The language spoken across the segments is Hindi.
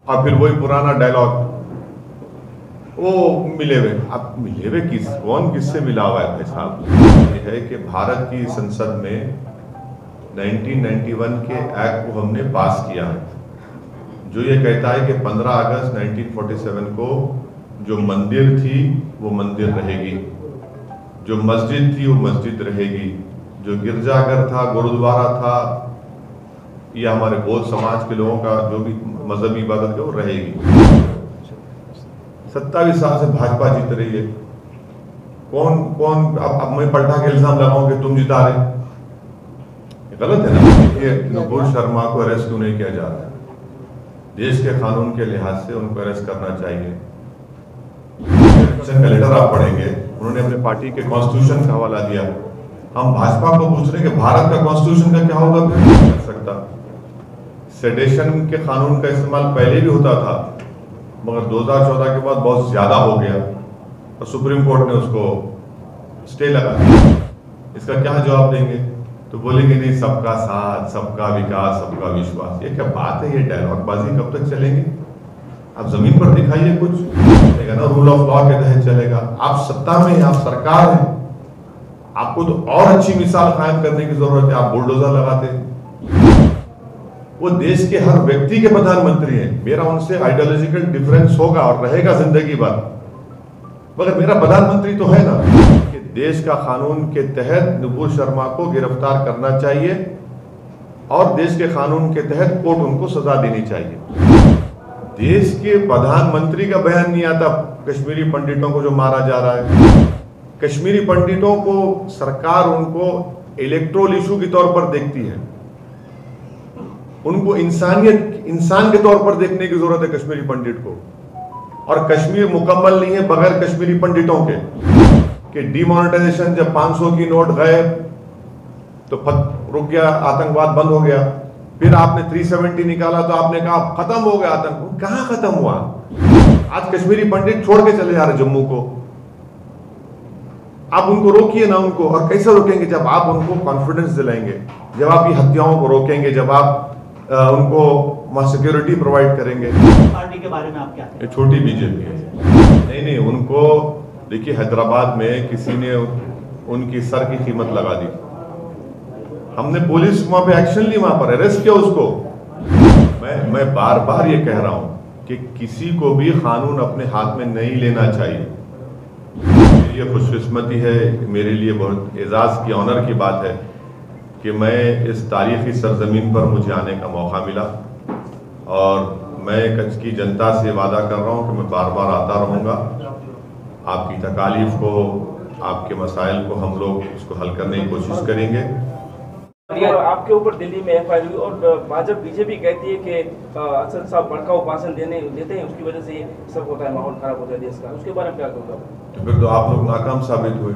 और फिर वही पुराना डायलॉग, वो मिले हुए। अब मिले हुए कौन किससे मिला हुआ है भाई साहब? ये है कि भारत की संसद में 1991 के एक्ट को हमने पास किया है, जो ये कहता है कि 15 अगस्त 1947 को जो मंदिर थी वो मंदिर रहेगी, जो मस्जिद थी वो मस्जिद रहेगी, जो गिरजाघर था, गुरुद्वारा था, या हमारे बौद्ध समाज के लोगों का जो भी मजहबी इबादत है वो रहेगी। 27 साल से भाजपा जीत रही है। कौन कौन अब मैं पलटा के इल्जाम लगाऊं कि तुम जिता रहे? गलत है ना। ये नुपुर शर्मा को अरेस्ट क्यों नहीं किया जा रहा है? देश के कानून के लिहाज से उनको अरेस्ट करना चाहिए। का लेटर आप पढ़ेंगे, उन्होंने अपने पार्टी के कॉन्स्टिट्यूशन का हवाला दिया। हम भाजपा को पूछ रहे हैं कि भारत का कॉन्स्टिट्यूशन का क्या होगा? नहीं कर सकता। सेडेशन के कानून का इस्तेमाल पहले भी होता था, मगर 2014 के बाद बहुत ज्यादा हो गया और सुप्रीम कोर्ट ने उसको स्टे लगा दिया। इसका क्या जवाब देंगे? तो बोलेंगे नहीं, सबका साथ, सबका विकास, सबका विश्वास। ये क्या बात है? ये डायलॉगबाजी कब तक चलेगी? आप जमीन पर दिखाइए कुछ चलेगा ना, रूल ऑफ लॉ के तहत चलेगा। आप सत्ता में हैं, आप सरकार हैं, आपको तो और अच्छी मिसाल कायम करने की जरूरत है। आप बुलडोजर लगाते। वो देश के हर व्यक्ति के प्रधानमंत्री हैं। मेरा उनसे आइडियोलॉजिकल डिफरेंस होगा और रहेगा जिंदगी भर, मगर मेरा प्रधानमंत्री तो है ना कि देश का कानून के तहत नुपुर शर्मा को गिरफ्तार करना चाहिए और देश के कानून के तहत कोर्ट उनको सजा देनी चाहिए। देश के प्रधानमंत्री का बयान नहीं आता कश्मीरी पंडितों को जो मारा जा रहा है। कश्मीरी पंडितों को सरकार उनको इलेक्ट्रोल इशू के तौर पर देखती है, उनको इंसान के तौर पर देखने की जरूरत है कश्मीरी पंडित को। और कश्मीर मुकम्मल नहीं है बगैर कश्मीरी पंडितों के। कि डिमोनेटाइजेशन जब 500 की नोट गए तो रुक गया, आतंकवाद बंद हो गया। फिर आपने 370 निकाला तो आपने कहा खत्म हो गया आतंक। कहां खत्म हुआ? आज कश्मीरी पंडित छोड़ के चले जा रहे जम्मू को। आप उनको रोकिए ना उनको। और कैसे रोकेंगे? जब आप उनको कॉन्फिडेंस दिलाएंगे, जब आप ये हत्याओं को रोकेंगे, जब आप उनको सिक्योरिटी प्रोवाइड करेंगे। पार्टी के बारे में आप क्या कहते हैं? छोटी बीजेपी है। नहीं, उनको देखिए, हैदराबाद में किसी ने उनकी सर की कीमत लगा दी। हमने पुलिस वहां पे एक्शन ली, वहां पर अरेस्ट किया उसको। मैं बार बार ये कह रहा हूं कि किसी को भी कानून अपने हाथ में नहीं लेना चाहिए। मेरे लिए खुशकिस्मती है, मेरे लिए बहुत एजाज की, ऑनर की बात है कि मैं इस तारीखी सरजमीन पर मुझे आने का मौका मिला। और मैं कच्छ की जनता से वादा कर रहा हूं कि मैं बार बार आता रहूंगा। आपकी तकालीफ को, आपके मसाइल को हम लोग उसको हल करने की कोशिश करेंगे। आपके ऊपर दिल्ली में एफआईआर हुई और भाजपा बीजेपी कहती है कि असद साहब भड़काऊ भाषण देते हैं, उसकी वजह से ये सब होता है, माहौल खराब होता है देश का। उसके बारे में क्या कहूँगा? तो फिर तो आप लोग नाकाम साबित हुए।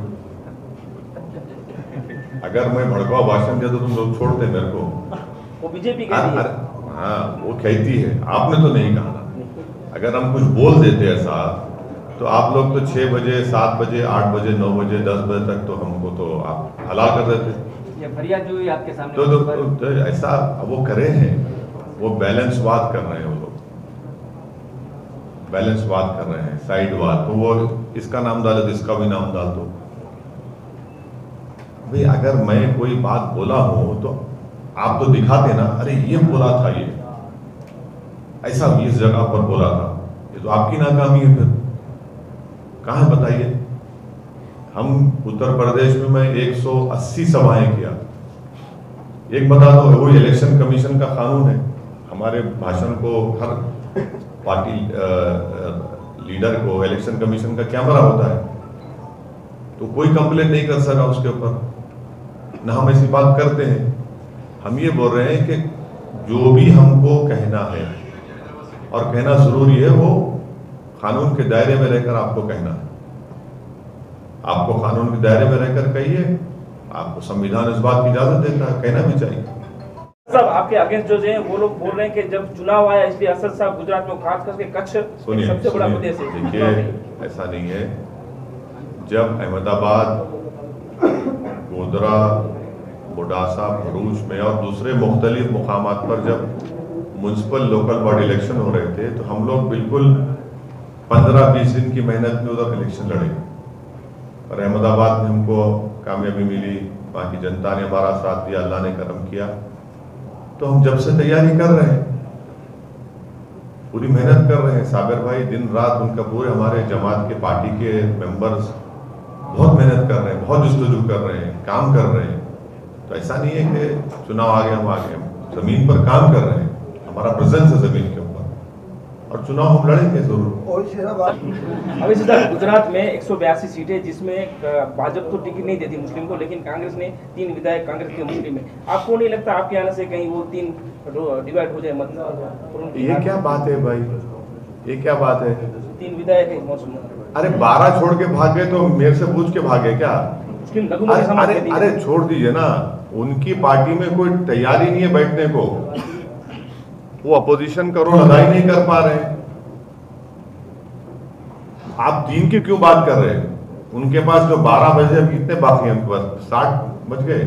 अगर मैं भड़काऊ भाषण दिया तो तुम लोग छोड़ते मेरे को। वो बीजेपी कहती है। हाँ, वो कहती है, आपने तो नहीं कहा। अगर हम कुछ बोल देते ऐसा तो आप लोग तो 6 बजे, 7 बजे, 8 बजे, 9 बजे, 10 बजे तक तो हमको तो आप हला कर देते। फरियाद जो आपके सामने तो ऐसा वो करे हैं, वो बैलेंस बात कर रहे हैं। वो लोग बैलेंस बात कर रहे हैं, साइड बात। तो वो इसका नाम डाले तो इसका भी नाम डाल दो भाई। अगर मैं कोई बात बोला हूं तो आप तो दिखाते ना, अरे ये बोला था, ये ऐसा इस जगह पर बोला था। ये तो आपकी नाकामी है। फिर कहां बताइए? हम उत्तर प्रदेश में मैं 180 सभाएं किया। एक बता दो, वो इलेक्शन कमीशन का कानून है, हमारे भाषण को हर पार्टी लीडर को इलेक्शन कमीशन का कैमरा होता है, तो कोई कंप्लेंट नहीं कर सका उसके ऊपर। ना हम ऐसी बात करते हैं। हम ये बोल रहे हैं कि जो भी हमको कहना है और कहना जरूरी है, वो कानून के दायरे में रहकर आपको कहना है। आपको कानून के दायरे में रहकर कहिए, आपको संविधान इस बात की इजाजत देता है, कहना भी चाहिए। साहब, आपके अगेंस्ट जो है वो लोग बोल रहे हैं कि जब चुनाव आया इसलिए असद साहब गुजरात में, खास करके कच्छ सबसे बड़ा प्रदेश है। देखिए, ऐसा नहीं है। जब अहमदाबाद, गोधरा, मोडासा, भरूच में और दूसरे मुख्तलिफ मुकामात पर जब म्युनिसिपल लोकल बॉडी इलेक्शन हो रहे थे तो हम लोग बिल्कुल 15-20 दिन की मेहनत में उधर इलेक्शन लड़े और अहमदाबाद में हमको कामयाबी मिली, वहाँ की जनता ने हमारा साथ दिया, अल्लाह ने करम किया। तो हम जब से तैयारी कर रहे हैं, पूरी मेहनत कर रहे हैं। साबिर भाई दिन रात उनका पूरे हमारे जमात के पार्टी के मेंबर्स बहुत मेहनत कर रहे हैं, बहुत जस्तजू कर रहे हैं, काम कर रहे हैं। तो ऐसा नहीं है कि चुनाव आ गया हम आ गए, जमीन पर काम कर रहे हैं, हमारा प्रेजेंस है जमीन के ऊपर और चुनाव हम लड़ेंगे जरूर। अभी सर गुजरात में 182 सीटें जिसमें भाजपा तो टिकट नहीं देती मुस्लिम को, लेकिन कांग्रेस ने 3 विधायक कांग्रेस के मुस्लिम में। आपको नहीं लगता आपके आने से कहीं वो 3 डिवाइड हो जाए मतलब? ये क्या बात है भाई, ये क्या बात है? 3 विधायक है मौसम। अरे 12 छोड़ के भागे तो मेरे से पूछ के भागे क्या? अरे छोड़ दीजिए ना, उनकी पार्टी में कोई तैयारी नहीं है बैठने को, वो अपोजिशन करो लड़ाई नहीं कर पा रहे। आप 3 की क्यों बात कर रहे हैं? उनके पास जो 12 बजे अब कितने बाकी हैं? उनके पास 60 बज गए।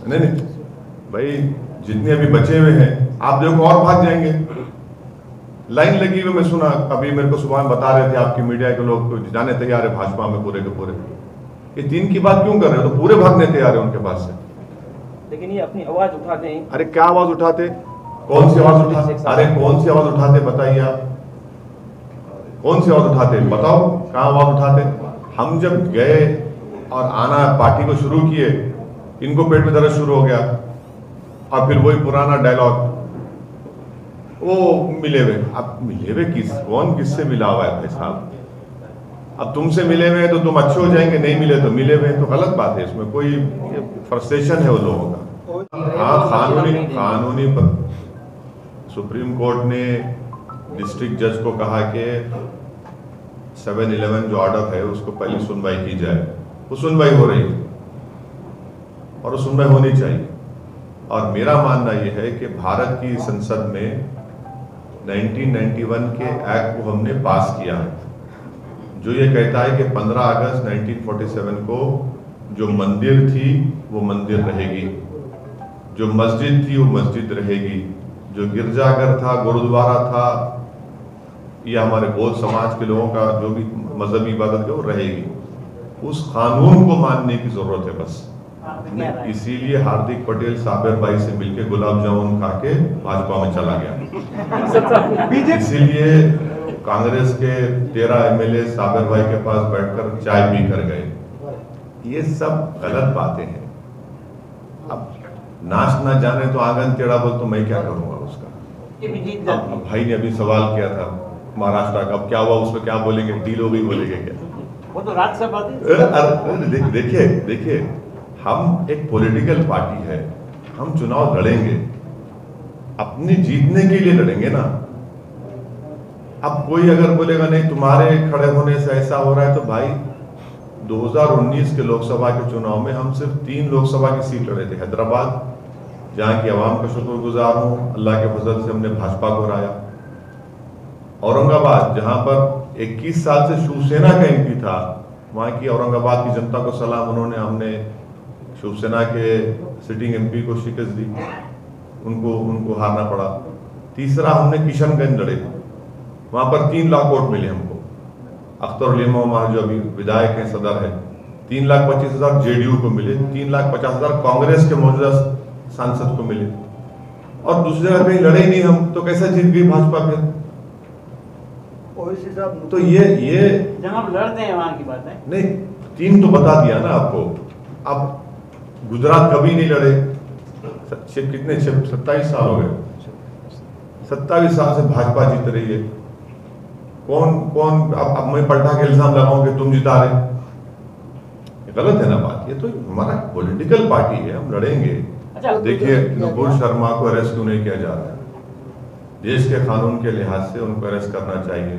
नहीं भाई, जितने अभी बचे हुए हैं आप देखो और भाग जाएंगे। लाइन लगी हुई, मैं सुना अभी मेरे को सुबह में बता रहे थे आपकी मीडिया के लोग जाने तैयार है भाजपा में पूरे के पूरे। ये 3 की बात क्यों कर रहे हो? तो पूरे भागने तैयार है उनके पास से। लेकिन ये अपनी आवाज उठाते हैं। अरे क्या आवाज उठाते? कौन सी आवाज उठाते? अरे कौन सी आवाज उठाते बताइए आप, कौन सी आवाज उठाते बताओ, कहाँ आवाज उठाते? हम जब गए और आना पार्टी को शुरू किए, इनको पेट में दर्द शुरू हो गया और फिर वही पुराना डायलॉग, वो मिले हुए। अब मिले हुए कौन किससे मिला हुआ है भाई साहब? अब तुमसे मिले हुए तो तुम अच्छे हो जाएंगे, नहीं मिले तो मिले हुए, तो गलत बात है, इसमें कोई फ्रस्ट्रेशन है वो लोगों का। हाँ, कानूनी पर सुप्रीम कोर्ट ने डिस्ट्रिक्ट जज को कहा कि 7-11 जो ऑर्डर है उसको पहले सुनवाई की जाए। वो सुनवाई हो रही है और वो सुनवाई होनी चाहिए। और मेरा मानना यह है कि भारत की संसद में 1991 के एक्ट को हमने पास किया है, जो ये कहता है कि 15 अगस्त 1947 को जो मंदिर थी वो मंदिर रहेगी, जो मस्जिद थी वो मस्जिद रहेगी, जो गिरजाघर था, गुरुद्वारा था, या हमारे बौद्ध समाज के लोगों का जो भी मजहबी इबादत है वो रहेगी। उस कानून को मानने की जरूरत है बस। इसीलिए हार्दिक पटेल साबिर भाई से मिलकर गुलाब जामुन खा के भाजपा में चला गया। इसीलिए कांग्रेस के 13 एमएलए साबिर भाई के पास बैठकर चाय पी कर गए। ये सब गलत बातें हैं। अब नाच ना जाने तो आंगन टेढ़ा बोल, तो मैं क्या करूंगा उसका? अब भाई ने अभी सवाल किया था महाराष्ट्र का, अब क्या हुआ उसमें, क्या बोलेंगे? डील हो गई बोलेंगे क्या? वो तो राज्यसभा थी। देखिए हम एक पॉलिटिकल पार्टी है, हम चुनाव लड़ेंगे, अपनी जीतने के लिए लड़ेंगे ना। अब कोई अगर बोलेगा नहीं तुम्हारे खड़े होने से ऐसा हो रहा है, तो भाई 2019 के लोकसभा के चुनाव में हम सिर्फ 3 लोकसभा की सीट लड़े थे। हैदराबाद, जहां की आवाम का शुक्रगुजार हूं, अल्लाह के फजल से हमने भाजपा को हराया। औरंगाबाद, जहां पर 21 साल से शिवसेना का एमपी था, वहां की औरंगाबाद की जनता को सलाम, हमने शिवसेना के सिटिंग एमपी को शिकस्त दी, उनको हारना पड़ा। तीसरा हमने किशनगंज लड़े, वहां पर 3 लाख वोट मिले हमको। अख्तर उल इमाम जो अभी विधायक हैं, सदर है, 3,25,000 जेडीयू को मिले, 3,50,000 कांग्रेस के मौजूदा सांसद को मिले। और दूसरी जगह कहीं लड़े नहीं हम, तो कैसे जीत गई भाजपा? फिर तो ये जब आप लड़ते हैं वहां की बात है नहीं, 3 तो बता दिया ना आपको। अब गुजरात कभी नहीं लड़े, कितने 27 साल हो गए, 27 साल से भाजपा जीत रही है। कौन अब मैं पलटा के इल्जाम लगाऊं कि तुम जिता रहे? गलत है ना बात। ये तो हमारा पॉलिटिकल पार्टी है, हम लड़ेंगे। देखिए नुपुर शर्मा को अरेस्ट क्यों नहीं किया जा रहा है? देश के कानून के लिहाज से उनको अरेस्ट करना चाहिए,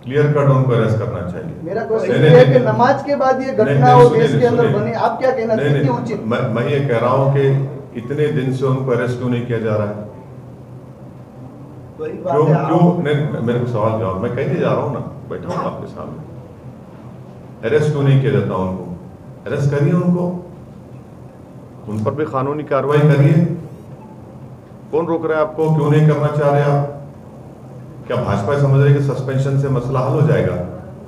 क्लियर कट उनको अरेस्ट करना चाहिए। मेरा क्वेश्चन ये है कि नमाज के बाद ये घटना हो देश के अंदर बनी, आप क्या कहना चाहते हैं? उचित मैं ये कह रहा हूँ कि इतने दिन से उनको अरेस्ट क्यों नहीं किया जा रहा है? क्यों नहीं? मेरे को सवाल जवाब, मैं कहने जा रहा हूँ ना, बैठा हूँ आपके सामने। अरेस्ट क्यों नहीं किया जाता उनको? अरेस्ट करिए उनको, उन पर भी कानूनी कार्रवाई करिए। कौन रोक रहा है आपको? क्यों नहीं करना चाह रहे आप? क्या भाजपा समझ रहे कि सस्पेंशन से मसला हल हो जाएगा?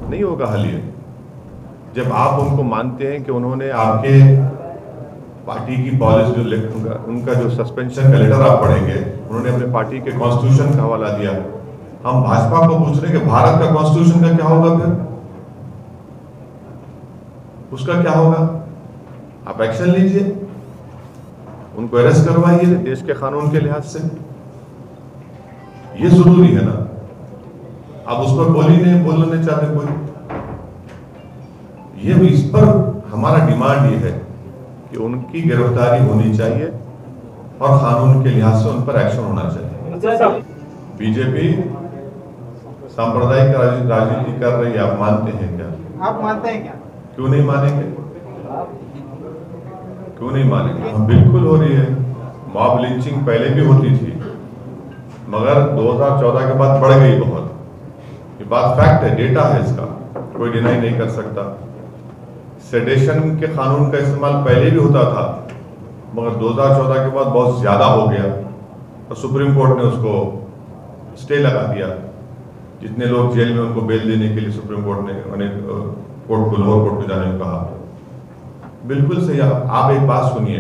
नहीं होगा हल ये। जब आप उनको मानते हैं कि उन्होंने आपके पार्टी की पॉलिसी जो उनका जो सस्पेंशन का लेटर आप पढ़ेंगे, उन्होंने अपने पार्टी के कॉन्स्टिट्यूशन का हवाला दिया। हम भाजपा को पूछ रहे हैं कि भारत का कॉन्स्टिट्यूशन का क्या होगा? फिर उसका क्या होगा? आप एक्शन लीजिए, उनको अरेस्ट करवाइए देश के कानून के लिहाज से। ये जरूरी है ना। आप उस पर बोलने चाहते कोई? ये इस पर हमारा डिमांड ये है कि उनकी गिरफ्तारी होनी चाहिए और कानून के लिहाज से उन पर एक्शन होना चाहिए। बीजेपी सांप्रदायिक राजनीति कर रही है, आप मानते हैं क्या? आप मानते हैं क्या? क्यों नहीं मानेंगे? क्यों नहीं मानेंगे? हम बिल्कुल हो रही है। मॉब लिंचिंग पहले भी होती थी, मगर 2014 के बाद बढ़ गई बहुत। ये बात फैक्ट है, डेटा है इसका, कोई डिनाई नहीं कर सकता। सेडेशन के कानून का इस्तेमाल पहले भी होता था, मगर 2014 के बाद बहुत ज्यादा हो गया और सुप्रीम कोर्ट ने उसको स्टे लगा दिया। जितने लोग जेल में, उनको बेल देने के लिए सुप्रीम कोर्ट ने कोर्ट को, लोअर कोर्ट को जाने को कहा। बिल्कुल सही। आप एक बात सुनिए,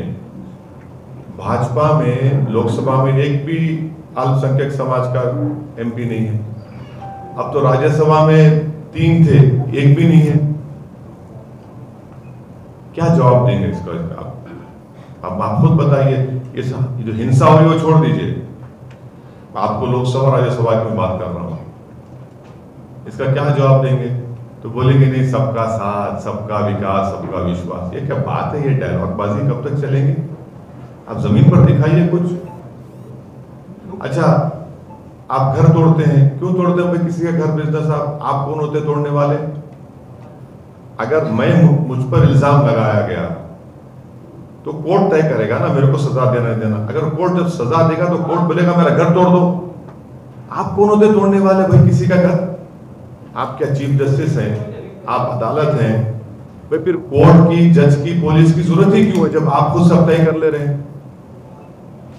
भाजपा में लोकसभा में एक भी अल्पसंख्यक समाज का एमपी नहीं है। अब तो राज्यसभा में 3 थे, एक भी नहीं है। क्या जवाब देंगे इसका? आप खुद बताइए। ये जो हिंसा हो रही है वो छोड़ दीजिए, आपको लोकसभा राज्यसभा की बात कर रहा हूं। इसका क्या जवाब देंगे? तो बोलेंगे नहीं, सबका साथ, सबका विकास, सबका विश्वास। ये क्या बात है? ये डायलॉगबाजी कब तक चलेगी? आप जमीन पर दिखाइए कुछ। अच्छा, आप घर तोड़ते हैं, क्यों तोड़ते हैं? किसी का घर बिजनेस, आप कौन होते तोड़ने वाले? अगर मुझ पर इल्जाम लगाया गया तो कोर्ट तय करेगा ना मेरे को सजा देना। अगर कोर्ट जब सजा देगा तो कोर्ट बोलेगा मेरा घर तोड़ दो। आप कौन होते तोड़ने वाले भाई किसी का घर? आप क्या चीफ जस्टिस हैं? आप अदालत हैं भाई? फिर कोर्ट की, जज की, पुलिस की जरूरत ही क्यों है जब आप खुद सब तय कर ले रहे हैं?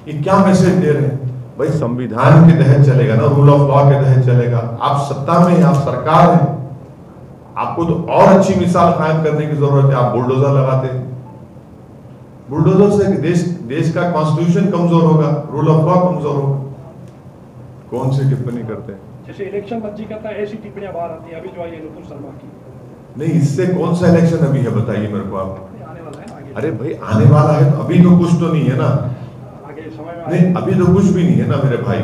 ये क्या मैसेज दे रहे हैं भाई? संविधान के तहत चलेगा ना, रूल ऑफ लॉ के तहत चलेगा। आप सत्ता में हैं, आप सरकार हैं, आपको तो और अच्छी मिसाल कायम करने की जरूरत है। आप बुलडोजर लगाते हैं। बुलडोजर से देश का कॉन्स्टिट्यूशन कमजोर होगा, रूल ऑफ लॉ कमजोर होगा। कौन सी टिप्पणी करते हैं? जैसे इलेक्शन बच्ची करता है, ऐसी टिप्पणियां बाहर आती है। अभी जो आई है नुपुर शर्मा की। नहीं, इससे कौन सा इलेक्शन अभी है बताइए मेरे को आप। आने वाला है आगे। अरे भाई आने वाला है तो अभी तो कुछ तो नहीं है ना। आगे समय में नहीं, अभी तो कुछ भी नहीं है ना मेरे भाई।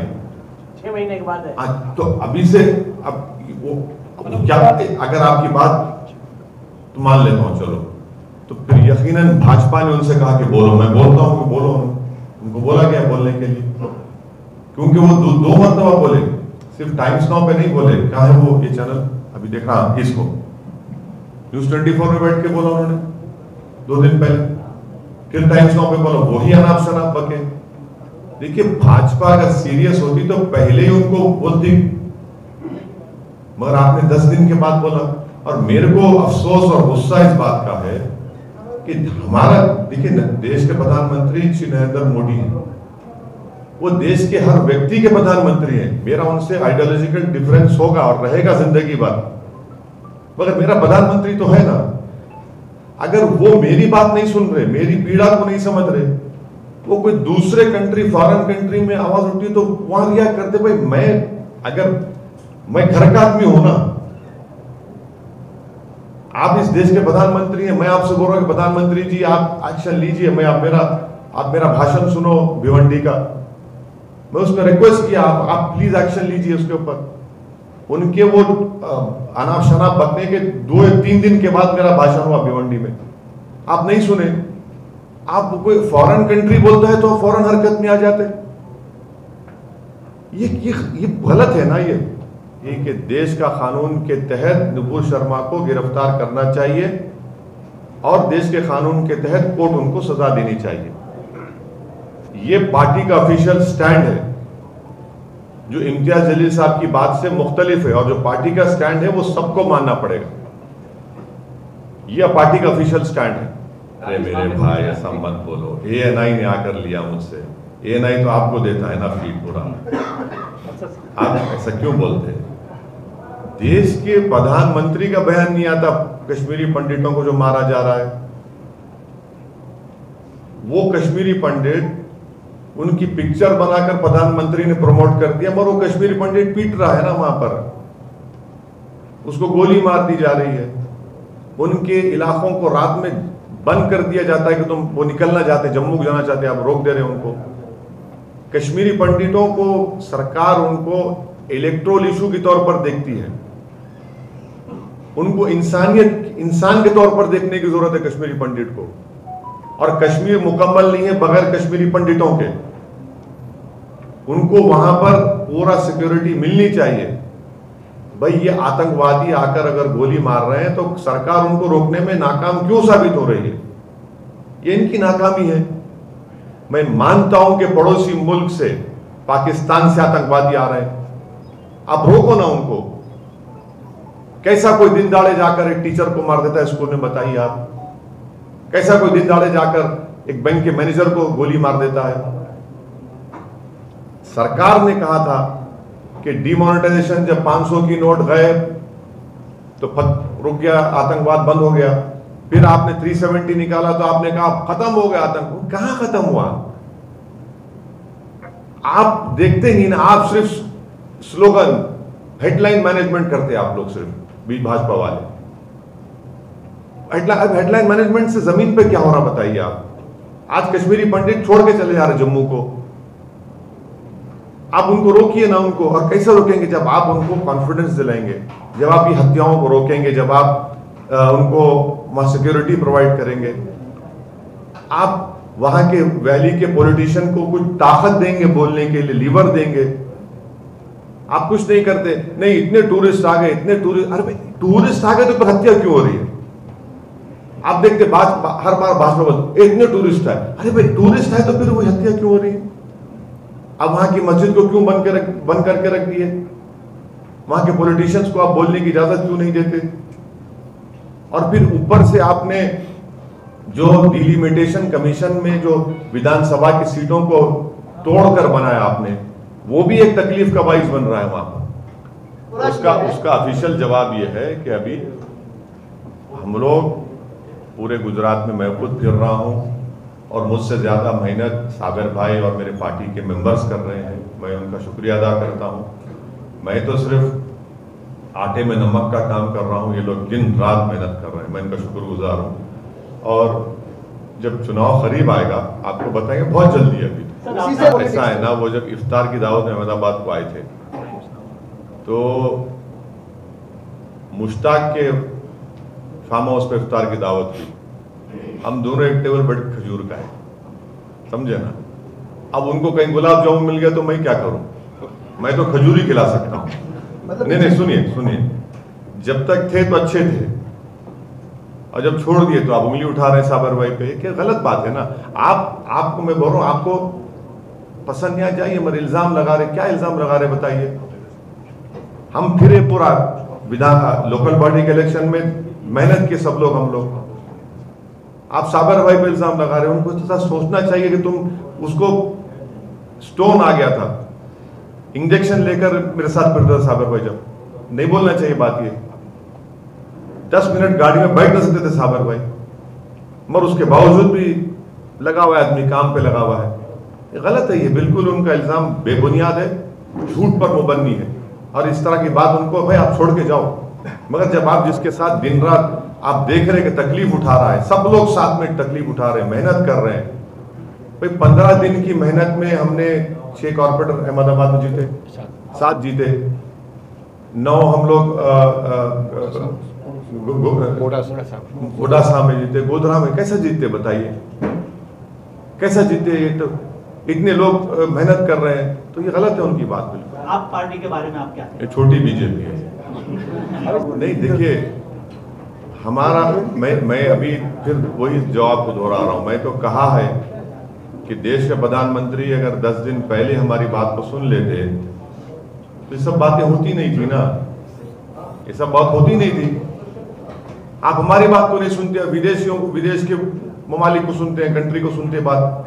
6 महीने के बाद है। तो अभी से अब वो क्या, अगर आपकी बात तो मान लेता हूं, चलो, तो फिर यकीनन भाजपा ने उनसे कहा कि बोलो। मैं बोलता हूं कि बोलो, उनको बोला गया बोलने के लिए, क्योंकि वो दो मरतबा बोले, सिर्फ टाइम्स नाउ पे नहीं बोले। कहा है वो ये चैनल अभी देख रहा, इसको न्यूज 24 में बैठ के बोला उन्होंने 2 दिन पहले, फिर टाइम्स नाउ पे बोला, वही अनाप शनाप बके। देखिए, भाजपा अगर सीरियस होती तो पहले ही उनको बोलती, मगर आपने 10 दिन के बाद बोला। और मेरे को अफसोस और गुस्सा इस बात का है कि हमारा, देखिए, देश के प्रधानमंत्री श्री नरेंद्र मोदी हैं, वो देश के हर व्यक्ति के प्रधानमंत्री हैं। मेरा उनसे आइडियोलॉजिकल डिफरेंस होगा और रहेगा जिंदगी भर, मगर मेरा प्रधानमंत्री तो है ना। अगर वो मेरी बात नहीं सुन रहे, मेरी पीड़ा को नहीं समझ रहे, वो कोई दूसरे कंट्री, फॉरेन कंट्री में आवाज उठती तो वहां रिएक्ट करते। भाई मैं घर का आदमी हूं ना, आप इस देश के प्रधानमंत्री हैं, मैं आपसे बोल रहा हूं कि प्रधानमंत्री जी आप एक्शन लीजिए। आप मेरा भाषण सुनो भिवंडी का, मैं उसमें रिक्वेस्ट किया आप प्लीज एक्शन लीजिए उसके ऊपर। उनके वो अनाप शनाप बकने के 2-3 दिन के बाद मेरा भाषण हुआ भिवंडी में, आप नहीं सुने। आप कोई फॉरेन कंट्री बोलता है तो फौरन हरकत में आ जाते। ये गलत है ना। ये कि देश का कानून के तहत नुपुर शर्मा को गिरफ्तार करना चाहिए और देश के कानून के तहत कोर्ट उनको सजा देनी चाहिए। ये पार्टी का ऑफिशियल स्टैंड है, जो इम्तियाज जलील साहब की बात से मुख्तलिफ है। और जो पार्टी का स्टैंड है वो सबको मानना पड़ेगा। यह पार्टी का ऑफिशियल स्टैंड है। अरे मेरे भाई ऐसा मत बोलो, ANI ने आकर लिया मुझसे। ANI तो आपको देता है ना फीड पूरा, आप ऐसा क्यों बोलते हैं? देश के प्रधानमंत्री का बयान नहीं आता कश्मीरी पंडितों को जो मारा जा रहा है। वो कश्मीरी पंडित, उनकी पिक्चर बनाकर प्रधानमंत्री ने प्रमोट कर दिया, मगर वो कश्मीरी पंडित पीट रहा है ना वहां पर, उसको गोली मार दी जा रही है। उनके इलाकों को रात में बंद कर दिया जाता है कि तुम वो निकलना चाहते, जम्मू को जाना चाहते, आप रोक दे रहे हैं उनको। कश्मीरी पंडितों को सरकार उनको इलेक्ट्रोल इशू के तौर पर देखती है, उनको इंसान के तौर पर देखने की जरूरत है कश्मीरी पंडित को। और कश्मीर मुकम्मल नहीं है बगैर कश्मीरी पंडितों के। उनको वहां पर पूरा सिक्योरिटी मिलनी चाहिए। भाई ये आतंकवादी आकर अगर गोली मार रहे हैं तो सरकार उनको रोकने में नाकाम क्यों साबित हो रही है? ये इनकी नाकामी है। मैं मानता हूं कि पड़ोसी मुल्क से, पाकिस्तान से आतंकवादी आ रहे हैं, आप रोको ना उनको। कैसा कोई दिन दाड़े जाकर एक टीचर को मार देता है स्कूल में, बताइए आप? कैसा कोई दिन दाड़े जाकर एक बैंक के मैनेजर को गोली मार देता है? सरकार ने कहा था कि डिमोनेटाइजेशन, जब 500 की नोट गए तो रुक गया, आतंकवाद बंद हो गया। फिर आपने 370 निकाला तो आपने कहा खत्म हो गया आतंक। कहां खत्म हुआ? आप देखते ही ना, आप सिर्फ स्लोगन, हेडलाइन मैनेजमेंट करते हैं आप लोग, सिर्फ भी भाजपा वाले। हेडलाइन मैनेजमेंट से जमीन पे क्या हो रहा बताइए आप? आज कश्मीरी पंडित छोड़ के चले जा रहे जम्मू को, आप उनको रोकिए ना उनको। और कैसे रोकेंगे? जब आप उनको कॉन्फिडेंस दिलाएंगे, जब आप ये हत्याओं को रोकेंगे, जब आप उनको वहां सिक्योरिटी प्रोवाइड करेंगे, आप वहां के वैली के पॉलिटिशियन को कुछ ताकत देंगे बोलने के लिए, लीवर देंगे। आप कुछ नहीं करते। नहीं, इतने टूरिस्ट आ गए, इतने टूरिस्ट, अरे भाई टूरिस्ट आ गए तो फिर हत्या क्यों हो रही है? आप देखते हर बार भाजपा बोलते इतने टूरिस्ट है, अरे भाई टूरिस्ट है तो फिर वो हत्या क्यों हो रही है? अब वहां की मस्जिद को क्यों बंद करके रख दिए? वहां के पॉलिटिशियंस को आप बोलने की इजाजत क्यों नहीं देते? और फिर ऊपर से आपने जो डिलिमिटेशन कमीशन में जो विधानसभा की सीटों को तोड़कर बनाया आपने, वो भी एक तकलीफ का बाइस बन रहा है वहां पर। उसका ऑफिशियल जवाब ये है कि अभी हम लोग पूरे गुजरात में, मैं खुद फिर रहा हूं और मुझसे ज्यादा मेहनत साबिर भाई और मेरे पार्टी के मेंबर्स कर रहे हैं। मैं उनका शुक्रिया अदा करता हूं। मैं तो सिर्फ आटे में नमक का काम कर रहा हूं, ये लोग दिन रात मेहनत कर रहे हैं, मैं इनका शुक्रगुजार हूं। और जब चुनाव करीब आएगा आपको बताएंगे, बहुत जल्दी अभी ऐसा है ना, वो जब इफ्तार की दावत में अहमदाबाद को आए थे तो मुश्ताक के फार्म हाउस पे इफ्तार की दावत हुई। हम दोनों एक टेबल बैठ खजूर का है, समझे ना? अब उनको कहीं गुलाब जामुन मिल गया तो मैं क्या करूं? मैं तो खजूर ही खिला सकता हूं। नहीं, सुनिए, जब तक थे तो अच्छे थे और जब छोड़ दिए तो आप उंगली उठा रहे हैं साबर भाई पे। क्या गलत बात है ना? आपको मैं बोल रहा हूं, आपको पसंद नहीं आ जाइए, मगर इल्जाम लगा रहे। क्या इल्जाम लगा रहे बताइए? हम फिर पूरा विधान लोकल बॉडी के इलेक्शन में मेहनत के सब लोग, हम लोग, आप साबर भाई पे इल्जाम लगा रहे हैं। उनको तो सोचना चाहिए कि तुम, उसको स्टोन आ गया था, इंजेक्शन लेकर मेरे साथ फिरता था साबर भाई, जब नहीं बोलना चाहिए बात ये। 10 मिनट गाड़ी में बैठ ना सकते थे साबर भाई, मगर उसके बावजूद भी लगा हुआ है आदमी, काम पे लगा हुआ है। ये गलत है, ये बिल्कुल उनका इल्जाम बेबुनियाद है, झूठ पर मुबन्नी है। और इस तरह की बात उनको, भाई आप छोड़ के जाओ। मगर जब आप जिसके साथ दिन रात आप देख रहे हैं कि तकलीफ उठा रहा है, सब लोग साथ में तकलीफ उठा रहे हैं, मेहनत कर रहे हैं। भाई 15 दिन की मेहनत में हमने 6 कॉर्पोरेटर अहमदाबाद में जीते, 7 जीते, 9 हम लोग गोडासा में जीते, गोधरा में। कैसे जीते बताइए? कैसे जीते? ये तो इतने लोग मेहनत कर रहे हैं, तो ये गलत है उनकी बात बिल्कुल। आप पार्टी के बारे में आप क्या कहें? ये छोटी बीजेपी है। नहीं, देखिए हमारा, मैं अभी फिर वही जवाब को दोहरा रहा हूं। मैं तो कहा है कि देश के प्रधानमंत्री अगर 10 दिन पहले हमारी बात को सुन लेते तो ये सब बातें होती नहीं थी ना, ये सब बात होती नहीं थी। आप हमारी बात को नहीं सुनते, विदेशियों को, विदेश के ममालिक को सुनते हैं, कंट्री को सुनते हैं बात।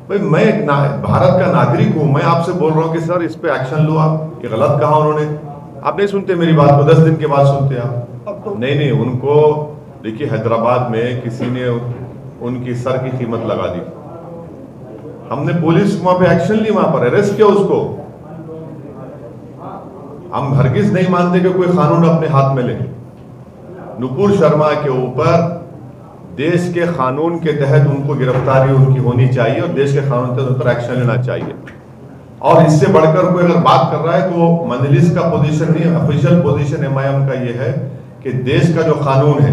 भाई मैं एक भारत का नागरिक हूं, मैं आपसे बोल रहा हूं कि सर इस पे एक्शन लो आप। ये गलत कहा उन्होंने, आप नहीं सुनते मेरी बात को, 10 दिन के बाद सुनते आप। नहीं, उनको देखिए हैदराबाद में किसी ने उनकी सर की कीमत लगा दी, हमने पुलिस वहां पे एक्शन ली, वहां पर अरेस्ट किया उसको। हम हरगिज नहीं मानते कि कोई कानून अपने हाथ में ले। नुपुर शर्मा के ऊपर देश के कानून के तहत उनको गिरफ्तारी उनकी होनी चाहिए और देश के कानून के तहत उन पर एक्शन लेना चाहिए। और इससे बढ़कर कोई अगर बात कर रहा है तो मजलिस का पोजीशन नहीं, ऑफिशियल पोजीशन एमआईएम का ये है कि देश का जो कानून है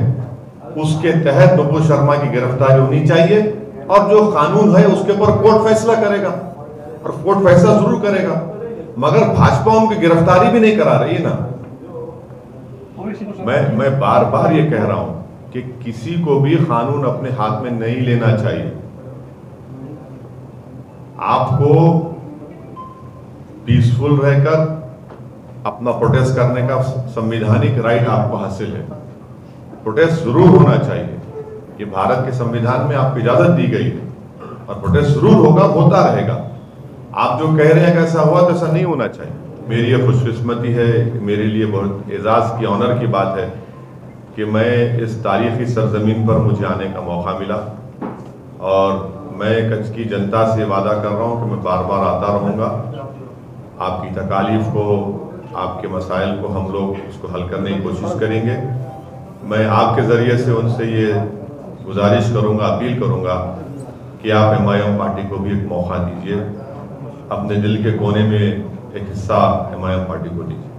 उसके तहत नुपुर शर्मा की गिरफ्तारी होनी चाहिए और जो कानून है उसके ऊपर कोर्ट फैसला करेगा और कोर्ट फैसला जरूर करेगा। मगर भाजपा उनकी गिरफ्तारी भी नहीं करा रही है ना। मैं बार बार ये कह रहा हूं कि किसी को भी कानून अपने हाथ में नहीं लेना चाहिए। आपको पीसफुल रहकर अपना प्रोटेस्ट करने का संवैधानिक राइट आपको हासिल है, प्रोटेस्ट जरूर होना चाहिए। ये भारत के संविधान में आपको इजाजत दी गई है और प्रोटेस्ट जरूर होगा, होता रहेगा। आप जो कह रहे हैं कि ऐसा हुआ तो ऐसा नहीं होना चाहिए। मेरी ये खुशकिस्मती है, मेरे लिए बहुत एजाज की, ऑनर की बात है कि मैं इस तारीखी सरजमीन पर मुझे आने का मौका मिला और मैं कच्छ की जनता से वादा कर रहा हूं कि मैं बार बार आता रहूंगा। आपकी तकालीफ को, आपके मसाइल को हम लोग उसको हल करने की कोशिश करेंगे। मैं आपके ज़रिए से उनसे ये गुजारिश करूंगा, अपील करूंगा कि आप एमआईएम पार्टी को भी एक मौका दीजिए, अपने दिल के कोने में एक हिस्सा एमआईएम पार्टी को दीजिए।